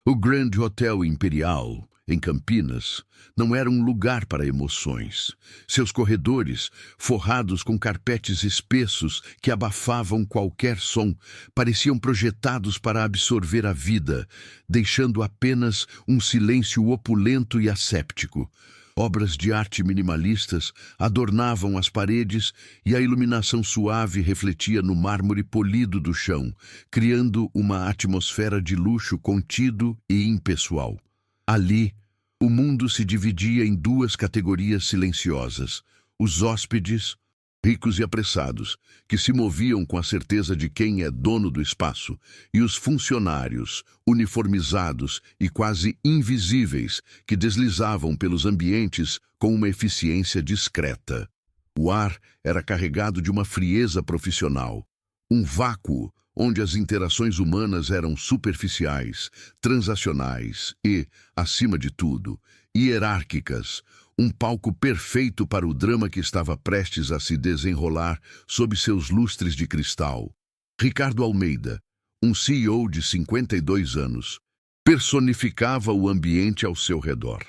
O Grand Hotel Imperial, em Campinas, não era um lugar para emoções. Seus corredores, forrados com carpetes espessos que abafavam qualquer som, pareciam projetados para absorver a vida, deixando apenas um silêncio opulento e asséptico. Obras de arte minimalistas adornavam as paredes e a iluminação suave refletia no mármore polido do chão, criando uma atmosfera de luxo contido e impessoal. Ali, o mundo se dividia em duas categorias silenciosas: os hóspedes, ricos e apressados, que se moviam com a certeza de quem é dono do espaço, e os funcionários, uniformizados e quase invisíveis, que deslizavam pelos ambientes com uma eficiência discreta. O ar era carregado de uma frieza profissional, um vácuo onde as interações humanas eram superficiais, transacionais e, acima de tudo, hierárquicas, um palco perfeito para o drama que estava prestes a se desenrolar sob seus lustres de cristal. Ricardo Almeida, um CEO de 52 anos, personificava o ambiente ao seu redor.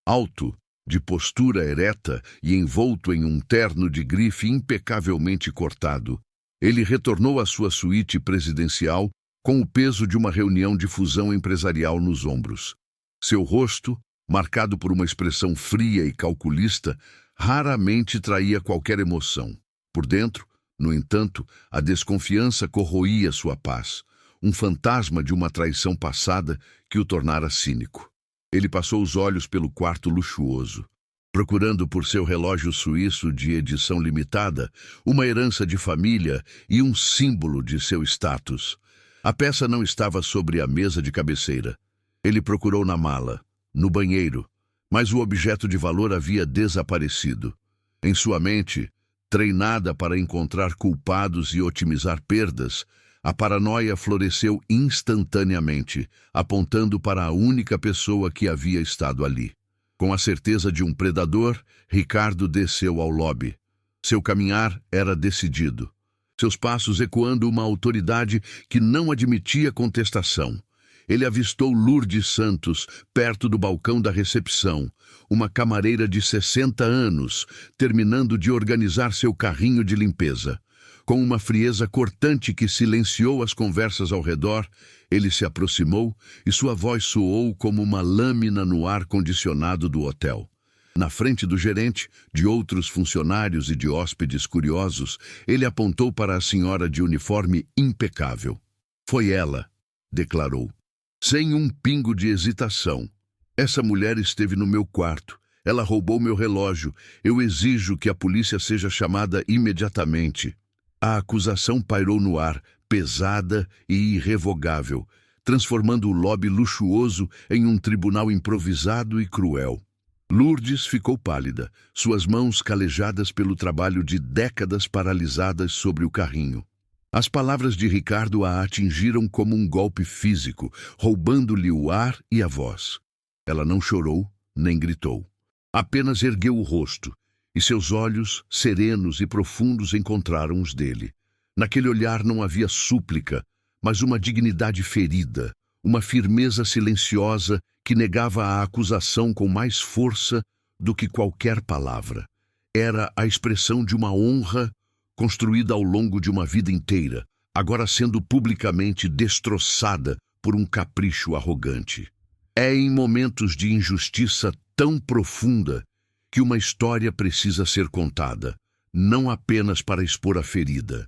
Alto, de postura ereta e envolto em um terno de grife impecavelmente cortado, ele retornou à sua suíte presidencial com o peso de uma reunião de fusão empresarial nos ombros. Seu rosto, marcado por uma expressão fria e calculista, raramente traía qualquer emoção. Por dentro, no entanto, a desconfiança corroía sua paz, um fantasma de uma traição passada que o tornara cínico. Ele passou os olhos pelo quarto luxuoso, procurando por seu relógio suíço de edição limitada, uma herança de família e um símbolo de seu status. A peça não estava sobre a mesa de cabeceira. Ele procurou na mala, no banheiro, mas o objeto de valor havia desaparecido. Em sua mente, treinada para encontrar culpados e otimizar perdas, a paranoia floresceu instantaneamente, apontando para a única pessoa que havia estado ali. Com a certeza de um predador, Ricardo desceu ao lobby. Seu caminhar era decidido, seus passos ecoando uma autoridade que não admitia contestação. Ele avistou Lourdes Santos, perto do balcão da recepção, uma camareira de 60 anos, terminando de organizar seu carrinho de limpeza. Com uma frieza cortante que silenciou as conversas ao redor, ele se aproximou e sua voz soou como uma lâmina no ar-condicionado do hotel. Na frente do gerente, de outros funcionários e de hóspedes curiosos, ele apontou para a senhora de uniforme impecável. Foi ela, declarou, sem um pingo de hesitação. Essa mulher esteve no meu quarto. Ela roubou meu relógio. Eu exijo que a polícia seja chamada imediatamente. A acusação pairou no ar, pesada e irrevogável, transformando o lobby luxuoso em um tribunal improvisado e cruel. Lourdes ficou pálida, suas mãos calejadas pelo trabalho de décadas paralisadas sobre o carrinho. As palavras de Ricardo a atingiram como um golpe físico, roubando-lhe o ar e a voz. Ela não chorou, nem gritou. Apenas ergueu o rosto, e seus olhos, serenos e profundos, encontraram os dele. Naquele olhar não havia súplica, mas uma dignidade ferida, uma firmeza silenciosa que negava a acusação com mais força do que qualquer palavra. Era a expressão de uma honra construída ao longo de uma vida inteira, agora sendo publicamente destroçada por um capricho arrogante. É em momentos de injustiça tão profunda que uma história precisa ser contada, não apenas para expor a ferida,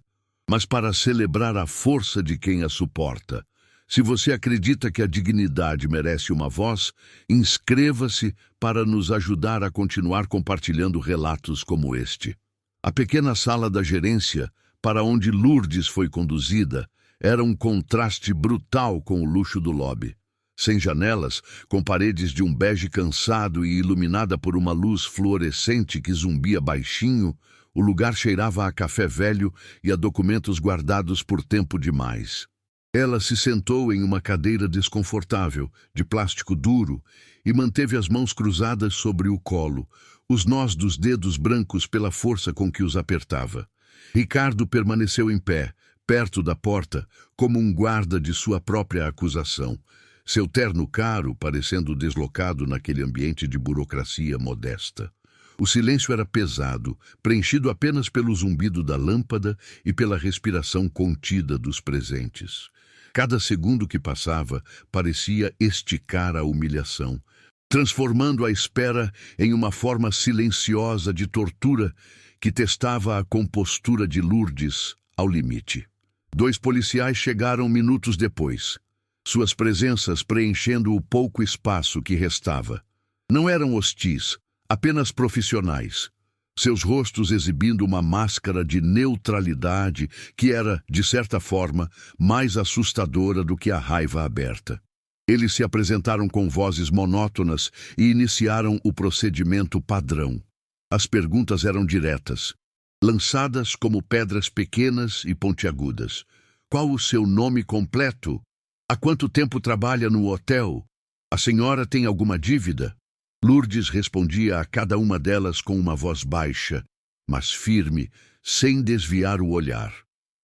mas para celebrar a força de quem a suporta. Se você acredita que a dignidade merece uma voz, inscreva-se para nos ajudar a continuar compartilhando relatos como este. A pequena sala da gerência, para onde Lourdes foi conduzida, era um contraste brutal com o luxo do lobby. Sem janelas, com paredes de um bege cansado e iluminada por uma luz fluorescente que zumbia baixinho, o lugar cheirava a café velho e a documentos guardados por tempo demais. Ela se sentou em uma cadeira desconfortável, de plástico duro, e manteve as mãos cruzadas sobre o colo, os nós dos dedos brancos pela força com que os apertava. Ricardo permaneceu em pé, perto da porta, como um guarda de sua própria acusação. seu terno caro parecendo deslocado naquele ambiente de burocracia modesta. O silêncio era pesado, preenchido apenas pelo zumbido da lâmpada e pela respiração contida dos presentes. Cada segundo que passava parecia esticar a humilhação, transformando a espera em uma forma silenciosa de tortura que testava a compostura de Lourdes ao limite. 2 policiais chegaram minutos depois, suas presenças preenchendo o pouco espaço que restava. Não eram hostis, apenas profissionais, seus rostos exibindo uma máscara de neutralidade que era, de certa forma, mais assustadora do que a raiva aberta. Eles se apresentaram com vozes monótonas e iniciaram o procedimento padrão. As perguntas eram diretas, lançadas como pedras pequenas e pontiagudas. Qual o seu nome completo? Há quanto tempo trabalha no hotel? A senhora tem alguma dívida? Lourdes respondia a cada uma delas com uma voz baixa, mas firme, sem desviar o olhar.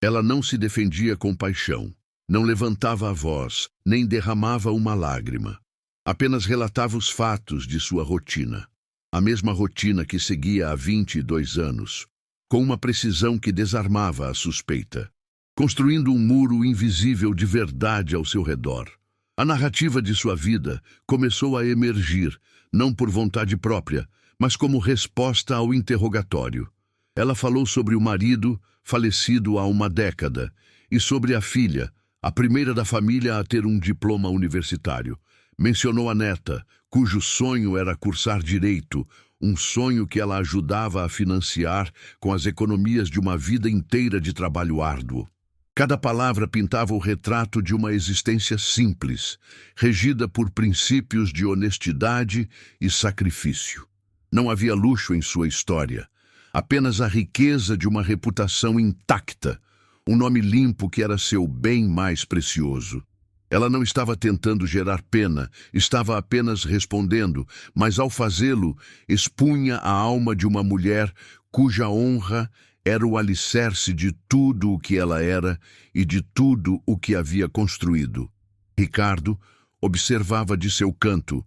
Ela não se defendia com paixão, não levantava a voz, nem derramava uma lágrima. Apenas relatava os fatos de sua rotina. A mesma rotina que seguia há 22 anos, com uma precisão que desarmava a suspeita, construindo um muro invisível de verdade ao seu redor. A narrativa de sua vida começou a emergir, não por vontade própria, mas como resposta ao interrogatório. Ela falou sobre o marido, falecido há uma década, e sobre a filha, a primeira da família a ter um diploma universitário. Mencionou a neta, cujo sonho era cursar direito, um sonho que ela ajudava a financiar com as economias de uma vida inteira de trabalho árduo. Cada palavra pintava o retrato de uma existência simples, regida por princípios de honestidade e sacrifício. Não havia luxo em sua história, apenas a riqueza de uma reputação intacta, um nome limpo que era seu bem mais precioso. Ela não estava tentando gerar pena, estava apenas respondendo, mas ao fazê-lo, expunha a alma de uma mulher cuja honra era o alicerce de tudo o que ela era e de tudo o que havia construído. Ricardo observava de seu canto,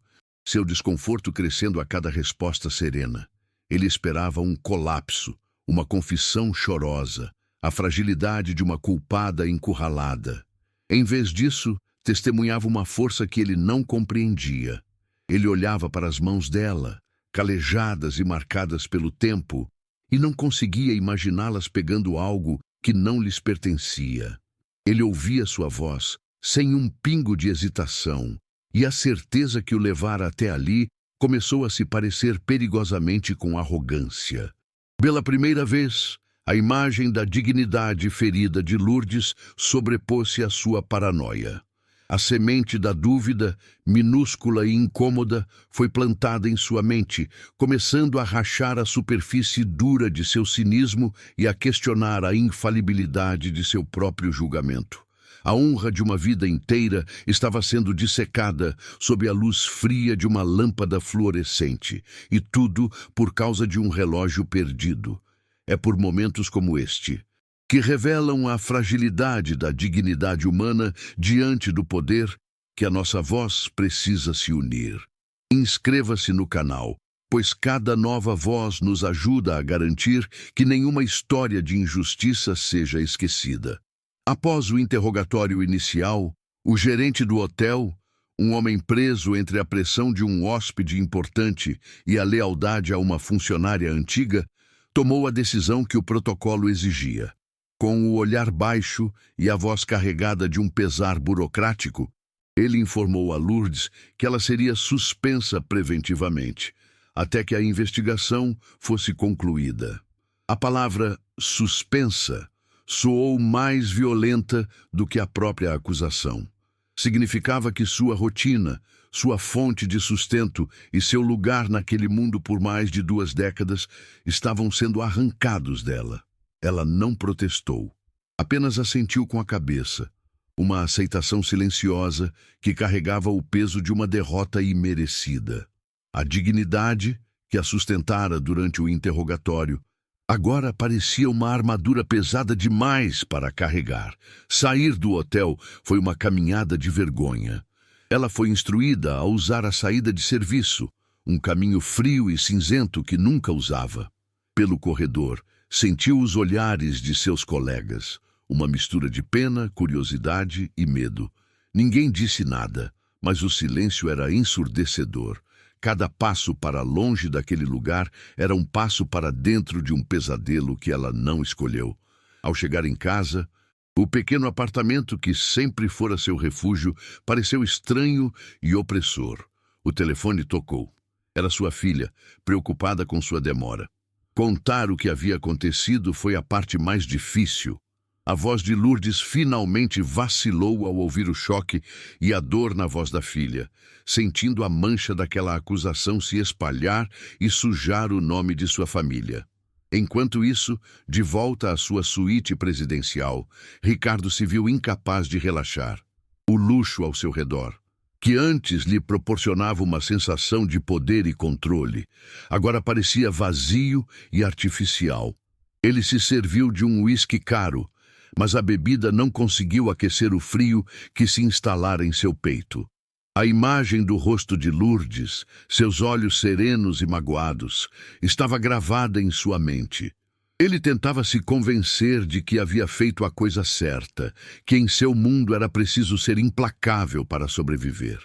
seu desconforto crescendo a cada resposta serena. Ele esperava um colapso, uma confissão chorosa, a fragilidade de uma culpada encurralada. Em vez disso, testemunhava uma força que ele não compreendia. Ele olhava para as mãos dela, calejadas e marcadas pelo tempo, e não conseguia imaginá-las pegando algo que não lhes pertencia. Ele ouvia sua voz, sem um pingo de hesitação, e a certeza que o levara até ali começou a se parecer perigosamente com arrogância. Pela primeira vez, a imagem da dignidade ferida de Lourdes sobrepôs-se à sua paranoia. A semente da dúvida, minúscula e incômoda, foi plantada em sua mente, começando a rachar a superfície dura de seu cinismo e a questionar a infalibilidade de seu próprio julgamento. A honra de uma vida inteira estava sendo dissecada sob a luz fria de uma lâmpada fluorescente, e tudo por causa de um relógio perdido. É por momentos como este, que revelam a fragilidade da dignidade humana diante do poder, que a nossa voz precisa se unir. Inscreva-se no canal, pois cada nova voz nos ajuda a garantir que nenhuma história de injustiça seja esquecida. Após o interrogatório inicial, o gerente do hotel, um homem preso entre a pressão de um hóspede importante e a lealdade a uma funcionária antiga, tomou a decisão que o protocolo exigia. Com o olhar baixo e a voz carregada de um pesar burocrático, ele informou a Lourdes que ela seria suspensa preventivamente, até que a investigação fosse concluída. A palavra suspensa soou mais violenta do que a própria acusação. Significava que sua rotina, sua fonte de sustento e seu lugar naquele mundo por mais de 2 décadas estavam sendo arrancados dela. Ela não protestou, apenas assentiu com a cabeça, uma aceitação silenciosa que carregava o peso de uma derrota imerecida. A dignidade, que a sustentara durante o interrogatório, agora parecia uma armadura pesada demais para carregar. Sair do hotel foi uma caminhada de vergonha. Ela foi instruída a usar a saída de serviço, um caminho frio e cinzento que nunca usava. Pelo corredor, sentiu os olhares de seus colegas, uma mistura de pena, curiosidade e medo. Ninguém disse nada, mas o silêncio era ensurdecedor. Cada passo para longe daquele lugar era um passo para dentro de um pesadelo que ela não escolheu. Ao chegar em casa, o pequeno apartamento que sempre fora seu refúgio pareceu estranho e opressor. O telefone tocou. Era sua filha, preocupada com sua demora. Contar o que havia acontecido foi a parte mais difícil. A voz de Lourdes finalmente vacilou ao ouvir o choque e a dor na voz da filha, sentindo a mancha daquela acusação se espalhar e sujar o nome de sua família. Enquanto isso, de volta à sua suíte presidencial, Ricardo se viu incapaz de relaxar. O luxo ao seu redor, que antes lhe proporcionava uma sensação de poder e controle, agora parecia vazio e artificial. Ele se serviu de um uísque caro, mas a bebida não conseguiu aquecer o frio que se instalara em seu peito. A imagem do rosto de Lourdes, seus olhos serenos e magoados, estava gravada em sua mente. Ele tentava se convencer de que havia feito a coisa certa, que em seu mundo era preciso ser implacável para sobreviver.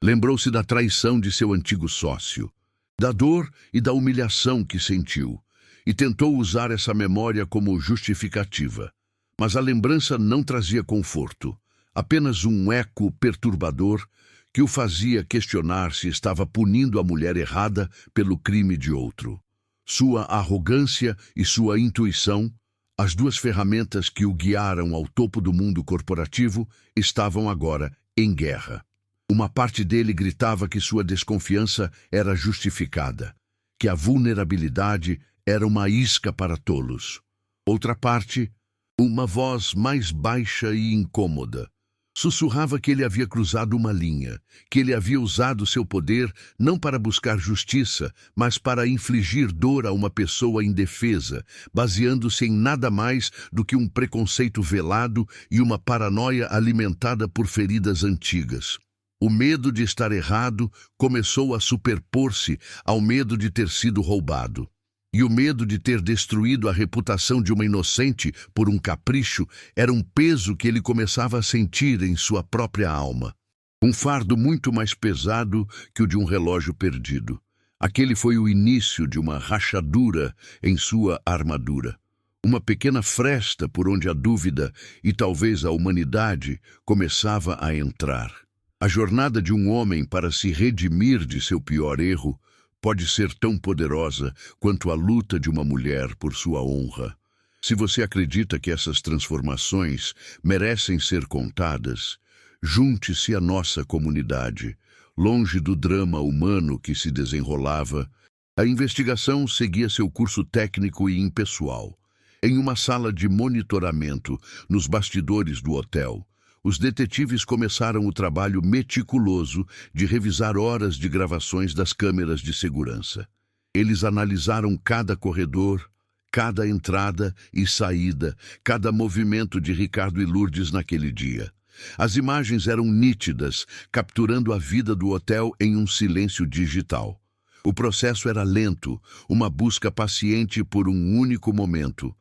Lembrou-se da traição de seu antigo sócio, da dor e da humilhação que sentiu, e tentou usar essa memória como justificativa. Mas a lembrança não trazia conforto, apenas um eco perturbador que o fazia questionar se estava punindo a mulher errada pelo crime de outro. Sua arrogância e sua intuição, as duas ferramentas que o guiaram ao topo do mundo corporativo, estavam agora em guerra. Uma parte dele gritava que sua desconfiança era justificada, que a vulnerabilidade era uma isca para tolos. Outra parte, uma voz mais baixa e incômoda, sussurrava que ele havia cruzado uma linha, que ele havia usado seu poder não para buscar justiça, mas para infligir dor a uma pessoa indefesa, baseando-se em nada mais do que um preconceito velado e uma paranoia alimentada por feridas antigas. O medo de estar errado começou a superpor-se ao medo de ter sido roubado. E o medo de ter destruído a reputação de uma inocente por um capricho era um peso que ele começava a sentir em sua própria alma. Um fardo muito mais pesado que o de um relógio perdido. Aquele foi o início de uma rachadura em sua armadura. Uma pequena fresta por onde a dúvida e talvez a humanidade começava a entrar. A jornada de um homem para se redimir de seu pior erro pode ser tão poderosa quanto a luta de uma mulher por sua honra. Se você acredita que essas transformações merecem ser contadas, junte-se à nossa comunidade. Longe do drama humano que se desenrolava, a investigação seguia seu curso técnico e impessoal. Em uma sala de monitoramento, nos bastidores do hotel, os detetives começaram o trabalho meticuloso de revisar horas de gravações das câmeras de segurança. Eles analisaram cada corredor, cada entrada e saída, cada movimento de Ricardo e Lourdes naquele dia. As imagens eram nítidas, capturando a vida do hotel em um silêncio digital. O processo era lento, uma busca paciente por um único momento.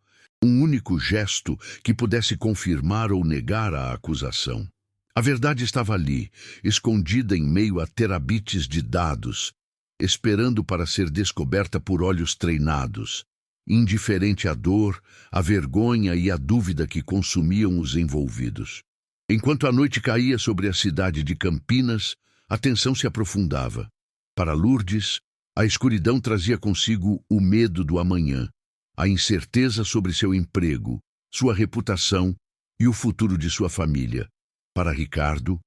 Um único gesto que pudesse confirmar ou negar a acusação. A verdade estava ali, escondida em meio a terabites de dados, esperando para ser descoberta por olhos treinados, indiferente à dor, à vergonha e à dúvida que consumiam os envolvidos. Enquanto a noite caía sobre a cidade de Campinas, a tensão se aprofundava. Para Lourdes, a escuridão trazia consigo o medo do amanhã, a incerteza sobre seu emprego, sua reputação e o futuro de sua família. Para Ricardo,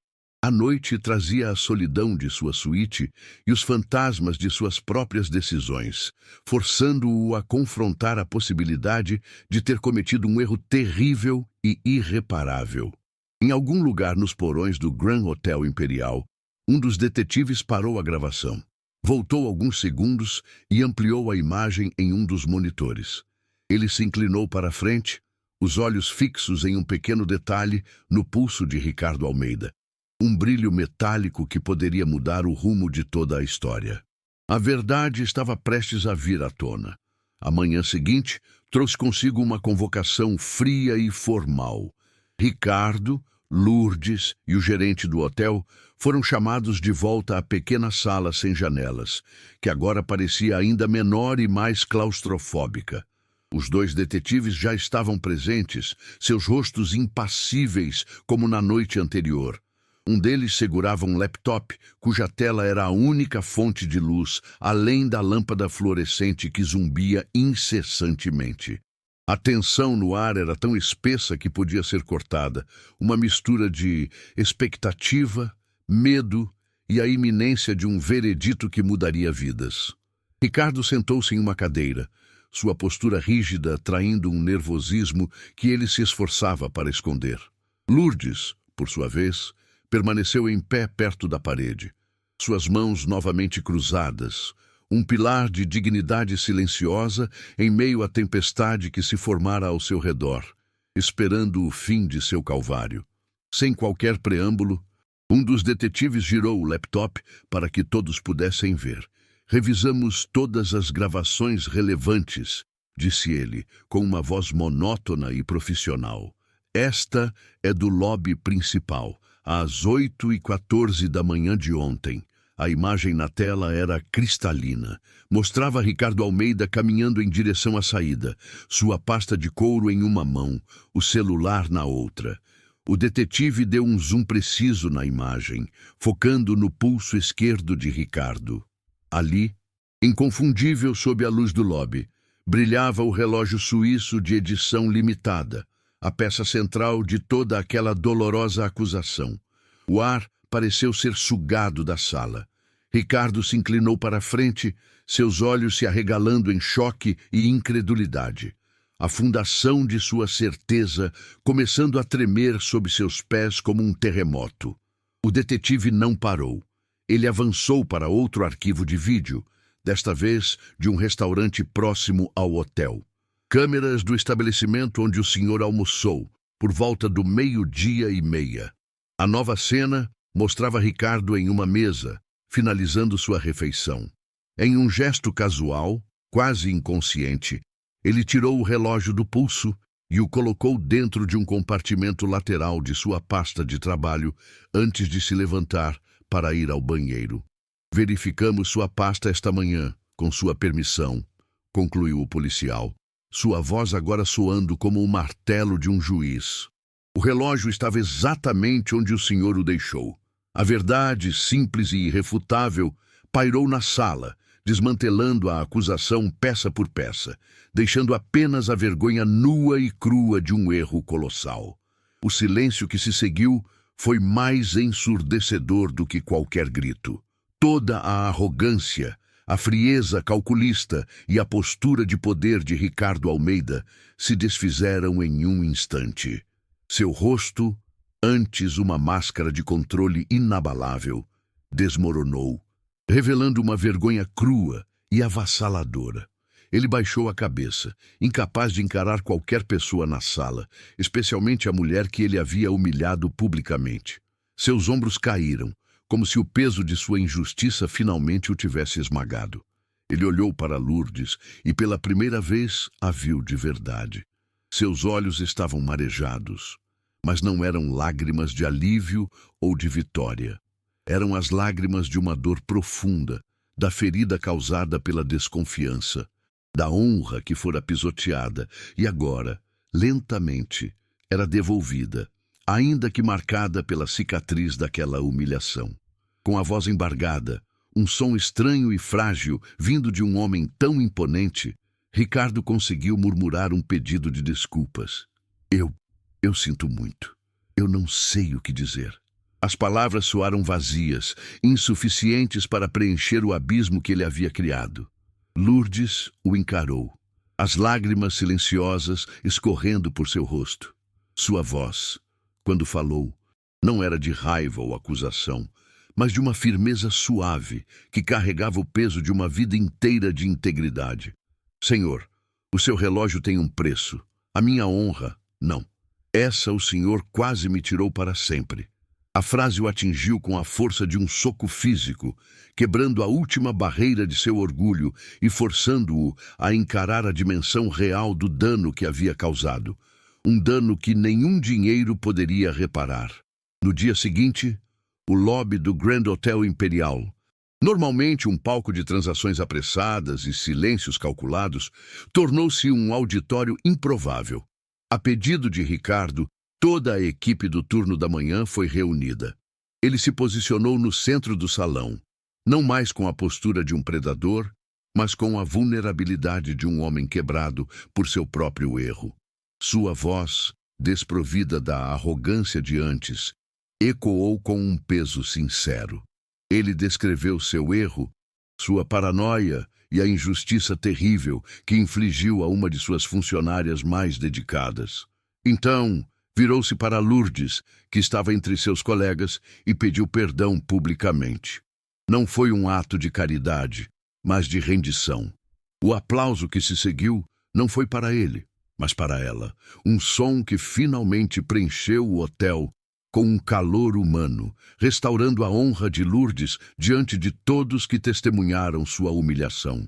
a noite trazia a solidão de sua suíte e os fantasmas de suas próprias decisões, forçando-o a confrontar a possibilidade de ter cometido um erro terrível e irreparável. Em algum lugar nos porões do Grand Hotel Imperial, um dos detetives parou a gravação. Voltou alguns segundos e ampliou a imagem em um dos monitores. Ele se inclinou para a frente, os olhos fixos em um pequeno detalhe no pulso de Ricardo Almeida. um brilho metálico que poderia mudar o rumo de toda a história. A verdade estava prestes a vir à tona. A manhã seguinte trouxe consigo uma convocação fria e formal. Ricardo, Lourdes e o gerente do hotel foram chamados de volta à pequena sala sem janelas, que agora parecia ainda menor e mais claustrofóbica. Os dois detetives já estavam presentes, seus rostos impassíveis como na noite anterior. Um deles segurava um laptop, cuja tela era a única fonte de luz, além da lâmpada fluorescente que zumbia incessantemente. A tensão no ar era tão espessa que podia ser cortada, uma mistura de expectativa, medo e a iminência de um veredito que mudaria vidas. Ricardo sentou-se em uma cadeira, sua postura rígida traindo um nervosismo que ele se esforçava para esconder. Lourdes, por sua vez, permaneceu em pé perto da parede, suas mãos novamente cruzadas, um pilar de dignidade silenciosa em meio à tempestade que se formara ao seu redor, esperando o fim de seu calvário. Sem qualquer preâmbulo, um dos detetives girou o laptop para que todos pudessem ver. Revisamos todas as gravações relevantes, disse ele, com uma voz monótona e profissional. Esta é do lobby principal, às 8h14 da manhã de ontem. A imagem na tela era cristalina. Mostrava Ricardo Almeida caminhando em direção à saída, sua pasta de couro em uma mão, o celular na outra. O detetive deu um zoom preciso na imagem, focando no pulso esquerdo de Ricardo. Ali, inconfundível sob a luz do lobby, brilhava o relógio suíço de edição limitada, a peça central de toda aquela dolorosa acusação. O ar pareceu ser sugado da sala. Ricardo se inclinou para a frente, seus olhos se arregalando em choque e incredulidade. A fundação de sua certeza começando a tremer sob seus pés como um terremoto. O detetive não parou. Ele avançou para outro arquivo de vídeo, desta vez de um restaurante próximo ao hotel. Câmeras do estabelecimento onde o senhor almoçou, por volta do 12h30. A nova cena mostrava Ricardo em uma mesa, finalizando sua refeição. Em um gesto casual, quase inconsciente, ele tirou o relógio do pulso e o colocou dentro de um compartimento lateral de sua pasta de trabalho antes de se levantar para ir ao banheiro. Verificamos sua pasta esta manhã, com sua permissão, concluiu o policial, sua voz agora soando como o martelo de um juiz. O relógio estava exatamente onde o senhor o deixou. A verdade, simples e irrefutável, pairou na sala, desmantelando a acusação peça por peça, deixando apenas a vergonha nua e crua de um erro colossal. O silêncio que se seguiu foi mais ensurdecedor do que qualquer grito. Toda a arrogância, a frieza calculista e a postura de poder de Ricardo Almeida se desfizeram em um instante. Seu rosto, antes uma máscara de controle inabalável, desmoronou, revelando uma vergonha crua e avassaladora. Ele baixou a cabeça, incapaz de encarar qualquer pessoa na sala, especialmente a mulher que ele havia humilhado publicamente. Seus ombros caíram, como se o peso de sua injustiça finalmente o tivesse esmagado. Ele olhou para Lourdes e pela primeira vez a viu de verdade. Seus olhos estavam marejados, mas não eram lágrimas de alívio ou de vitória. Eram as lágrimas de uma dor profunda, da ferida causada pela desconfiança, da honra que fora pisoteada e agora, lentamente, era devolvida, ainda que marcada pela cicatriz daquela humilhação. Com a voz embargada, um som estranho e frágil vindo de um homem tão imponente, Ricardo conseguiu murmurar um pedido de desculpas. Eu sinto muito. Eu não sei o que dizer. As palavras soaram vazias, insuficientes para preencher o abismo que ele havia criado. Lourdes o encarou, as lágrimas silenciosas escorrendo por seu rosto. Sua voz, quando falou, não era de raiva ou acusação, mas de uma firmeza suave que carregava o peso de uma vida inteira de integridade. Senhor, o seu relógio tem um preço. A minha honra, não. Essa o senhor quase me tirou para sempre. A frase o atingiu com a força de um soco físico, quebrando a última barreira de seu orgulho e forçando-o a encarar a dimensão real do dano que havia causado. Um dano que nenhum dinheiro poderia reparar. No dia seguinte, o lobby do Grand Hotel Imperial, normalmente um palco de transações apressadas e silêncios calculados, tornou-se um auditório improvável. A pedido de Ricardo, toda a equipe do turno da manhã foi reunida. Ele se posicionou no centro do salão, não mais com a postura de um predador, mas com a vulnerabilidade de um homem quebrado por seu próprio erro. Sua voz, desprovida da arrogância de antes, ecoou com um peso sincero. Ele descreveu seu erro, sua paranoia e a injustiça terrível que infligiu a uma de suas funcionárias mais dedicadas. Então, virou-se para Lourdes, que estava entre seus colegas, e pediu perdão publicamente. Não foi um ato de caridade, mas de rendição. O aplauso que se seguiu não foi para ele, mas para ela. Um som que finalmente preencheu o hotel com um calor humano, restaurando a honra de Lourdes diante de todos que testemunharam sua humilhação.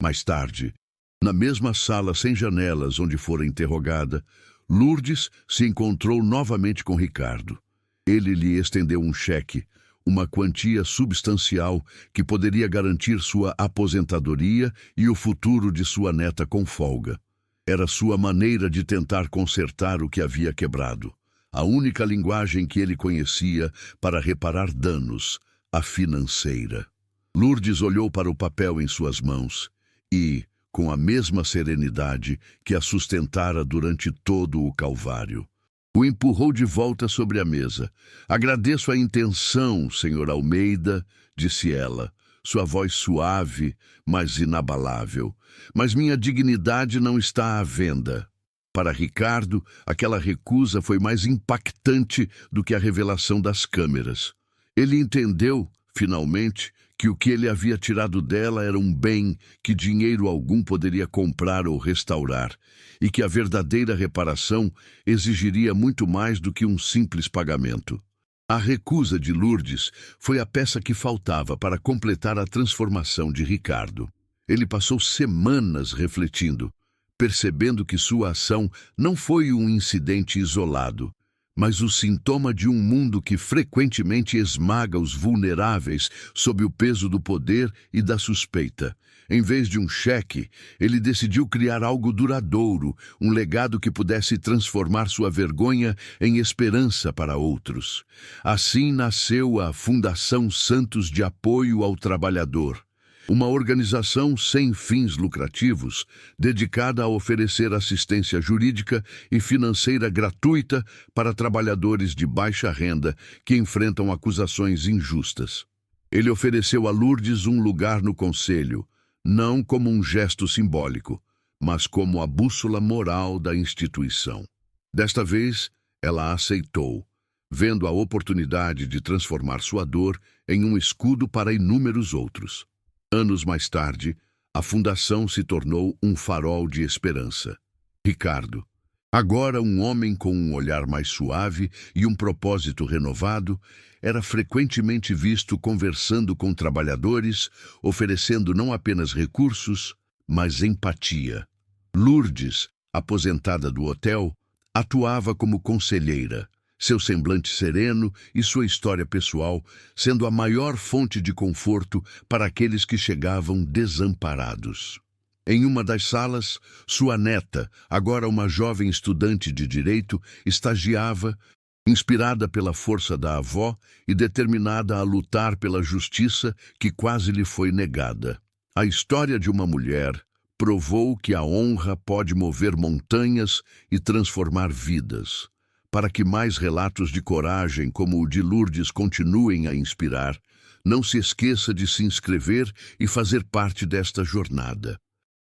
Mais tarde, na mesma sala sem janelas onde fora interrogada, Lourdes se encontrou novamente com Ricardo. Ele lhe estendeu um cheque, uma quantia substancial que poderia garantir sua aposentadoria e o futuro de sua neta com folga. Era sua maneira de tentar consertar o que havia quebrado. A única linguagem que ele conhecia para reparar danos, a financeira. Lourdes olhou para o papel em suas mãos e, com a mesma serenidade que a sustentara durante todo o calvário, o empurrou de volta sobre a mesa. "Agradeço a intenção, Sr. Almeida", disse ela, sua voz suave, mas inabalável. "Mas minha dignidade não está à venda." Para Ricardo, aquela recusa foi mais impactante do que a revelação das câmeras. Ele entendeu, finalmente, que o que ele havia tirado dela era um bem que dinheiro algum poderia comprar ou restaurar, e que a verdadeira reparação exigiria muito mais do que um simples pagamento. A recusa de Lourdes foi a peça que faltava para completar a transformação de Ricardo. Ele passou semanas refletindo, percebendo que sua ação não foi um incidente isolado, mas o sintoma de um mundo que frequentemente esmaga os vulneráveis sob o peso do poder e da suspeita. Em vez de um cheque, ele decidiu criar algo duradouro, um legado que pudesse transformar sua vergonha em esperança para outros. Assim nasceu a Fundação Santos de Apoio ao Trabalhador, uma organização sem fins lucrativos, dedicada a oferecer assistência jurídica e financeira gratuita para trabalhadores de baixa renda que enfrentam acusações injustas. Ele ofereceu a Lourdes um lugar no conselho, não como um gesto simbólico, mas como a bússola moral da instituição. Desta vez, ela aceitou, vendo a oportunidade de transformar sua dor em um escudo para inúmeros outros. Anos mais tarde, a fundação se tornou um farol de esperança. Ricardo, agora um homem com um olhar mais suave e um propósito renovado, era frequentemente visto conversando com trabalhadores, oferecendo não apenas recursos, mas empatia. Lourdes, aposentada do hotel, atuava como conselheira, seu semblante sereno e sua história pessoal sendo a maior fonte de conforto para aqueles que chegavam desamparados. Em uma das salas, sua neta, agora uma jovem estudante de direito, estagiava, inspirada pela força da avó e determinada a lutar pela justiça que quase lhe foi negada. A história de uma mulher provou que a honra pode mover montanhas e transformar vidas. Para que mais relatos de coragem como o de Lourdes continuem a inspirar, não se esqueça de se inscrever e fazer parte desta jornada.